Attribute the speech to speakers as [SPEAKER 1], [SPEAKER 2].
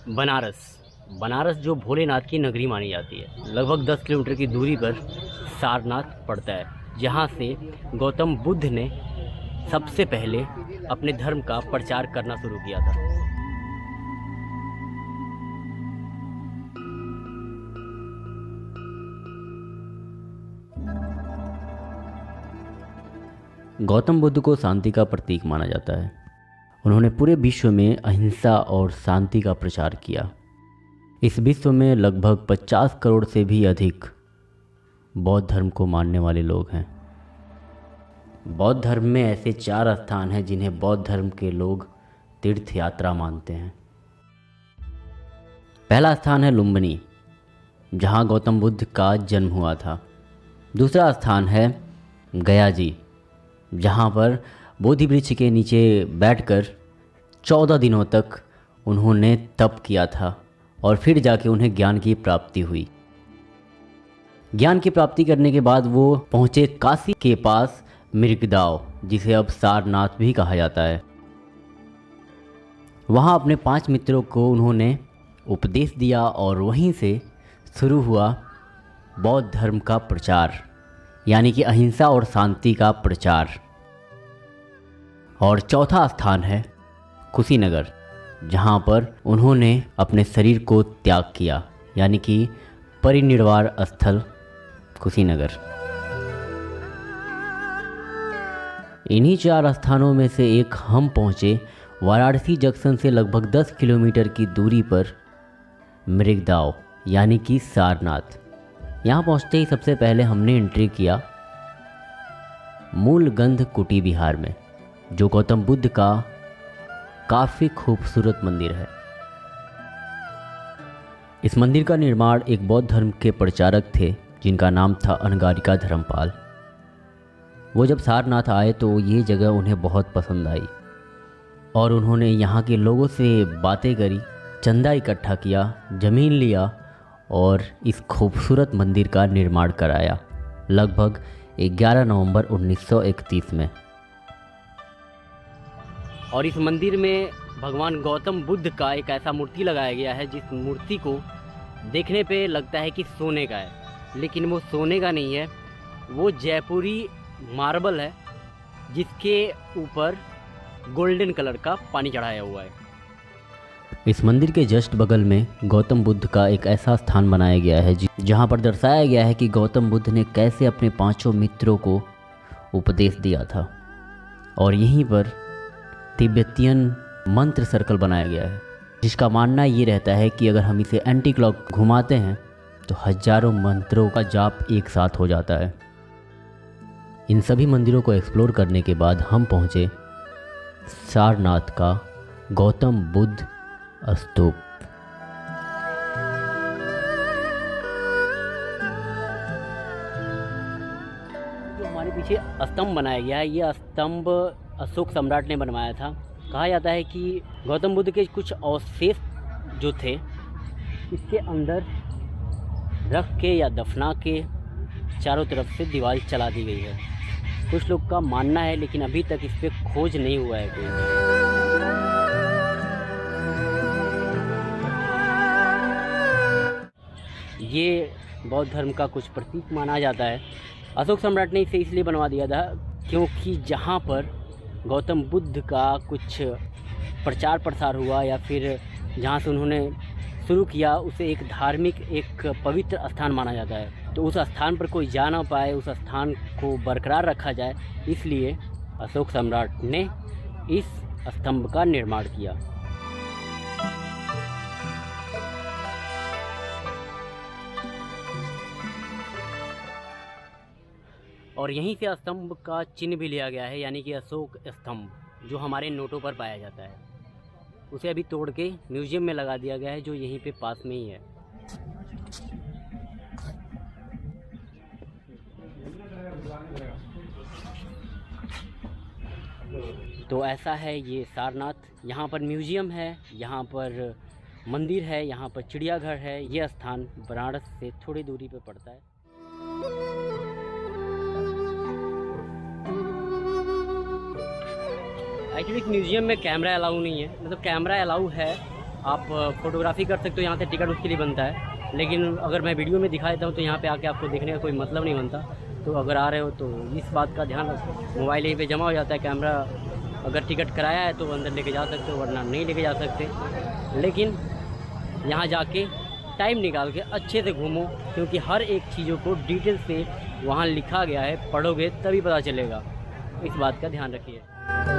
[SPEAKER 1] बनारस। बनारस जो भोलेनाथ की नगरी मानी जाती है, लगभग 10 किलोमीटर की दूरी पर सारनाथ पड़ता है, जहाँ से गौतम बुद्ध ने सबसे पहले अपने धर्म का प्रचार करना शुरू किया था। गौतम बुद्ध को शांति का प्रतीक माना जाता है। उन्होंने पूरे विश्व में अहिंसा और शांति का प्रचार किया। इस विश्व में लगभग 50 करोड़ से भी अधिक बौद्ध धर्म को मानने वाले लोग हैं। बौद्ध धर्म में ऐसे 4 स्थान हैं जिन्हें बौद्ध धर्म के लोग तीर्थ यात्रा मानते हैं। पहला स्थान है लुम्बिनी, जहाँ गौतम बुद्ध का जन्म हुआ था। दूसरा स्थान है गया जी, जहाँ पर बोधि वृक्ष के नीचे बैठकर 14 दिनों तक उन्होंने तप किया था और फिर जाके उन्हें ज्ञान की प्राप्ति हुई। ज्ञान की प्राप्ति करने के बाद वो पहुँचे काशी के पास मृगदाव, जिसे अब सारनाथ भी कहा जाता है। वहाँ अपने 5 मित्रों को उन्होंने उपदेश दिया और वहीं से शुरू हुआ बौद्ध धर्म का प्रचार, यानी कि अहिंसा और शांति का प्रचार। और चौथा स्थान है कुशीनगर, जहाँ पर उन्होंने अपने शरीर को त्याग किया, यानी कि परिनिर्वाण स्थल कुशीनगर। इन्हीं 4 स्थानों में से एक हम पहुँचे वाराणसी जंक्शन से लगभग 10 किलोमीटर की दूरी पर मृगदाव, यानी कि सारनाथ। यहाँ पहुँचते ही सबसे पहले हमने एंट्री किया मूलगंध कुटी विहार में, जो गौतम बुद्ध का काफ़ी खूबसूरत मंदिर है। इस मंदिर का निर्माण एक बौद्ध धर्म के प्रचारक थे जिनका नाम था अनगारिका धर्मपाल। वो जब सारनाथ आए तो ये जगह उन्हें बहुत पसंद आई और उन्होंने यहाँ के लोगों से बातें करी, चंदा इकट्ठा किया, ज़मीन लिया और इस खूबसूरत मंदिर का निर्माण कराया लगभग 11 नवंबर 1931 में। और इस मंदिर में भगवान गौतम बुद्ध का एक ऐसा मूर्ति लगाया गया है जिस मूर्ति को देखने पे लगता है कि सोने का है, लेकिन वो सोने का नहीं है, वो जयपुरी मार्बल है जिसके ऊपर गोल्डन कलर का पानी चढ़ाया हुआ है। इस मंदिर के जस्ट बगल में गौतम बुद्ध का एक ऐसा स्थान बनाया गया है जहाँ पर दर्शाया गया है कि गौतम बुद्ध ने कैसे अपने 5 मित्रों को उपदेश दिया था। और यहीं पर तिब्बतियन मंत्र सर्कल बनाया गया है, जिसका मानना ये रहता है कि अगर हम इसे एंटी क्लॉक घुमाते हैं तो हजारों मंत्रों का जाप एक साथ हो जाता है। इन सभी मंदिरों को एक्सप्लोर करने के बाद हम पहुँचे सारनाथ का गौतम बुद्ध स्तूप। जो हमारे पीछे स्तंभ बनाया गया है, ये स्तंभ अशोक सम्राट ने बनवाया था। कहा जाता है कि गौतम बुद्ध के कुछ अवशेष जो थे इसके अंदर रख के या दफना के चारों तरफ से दीवार चला दी गई है। कुछ लोग का मानना है, लेकिन अभी तक इस पर खोज नहीं हुआ है कोई। ये बौद्ध धर्म का कुछ प्रतीक माना जाता है। अशोक सम्राट ने इसे इसलिए बनवा दिया था क्योंकि जहाँ पर गौतम बुद्ध का कुछ प्रचार प्रसार हुआ या फिर जहाँ से उन्होंने शुरू किया उसे एक धार्मिक, एक पवित्र स्थान माना जाता है। तो उस स्थान पर कोई जा ना पाए, उस स्थान को बरकरार रखा जाए, इसलिए अशोक सम्राट ने इस स्तंभ का निर्माण किया। और यहीं से स्तंभ का चिन्ह भी लिया गया है, यानी कि अशोक स्तंभ, जो हमारे नोटों पर पाया जाता है। उसे अभी तोड़ के म्यूजियम में लगा दिया गया है, जो यहीं पे पास में ही है। तो ऐसा है ये सारनाथ। यहाँ पर म्यूजियम है, यहाँ पर मंदिर है, यहाँ पर चिड़ियाघर है। ये स्थान बनारस से थोड़ी दूरी पे पड़ता है। एक्चुअली म्यूजियम में कैमरा अलाउ नहीं है, मतलब कैमरा अलाउ है आप फ़ोटोग्राफी कर सकते हो, यहाँ से टिकट उसके लिए बनता है। लेकिन अगर मैं वीडियो में दिखा देता हूँ तो यहाँ पे आके आपको देखने का कोई मतलब नहीं बनता। तो अगर आ रहे हो तो इस बात का ध्यान रखो, मोबाइल यहीं पे जमा हो जाता है, कैमरा अगर टिकट कराया है तो अंदर लेके जा सकते हो, वरना नहीं लेके जा सकते। लेकिन यहाँ जाके टाइम निकाल के अच्छे से घूमो, क्योंकि हर एक चीज़ों को डिटेल से वहाँ लिखा गया है, पढ़ोगे तभी पता चलेगा। इस बात का ध्यान रखिए।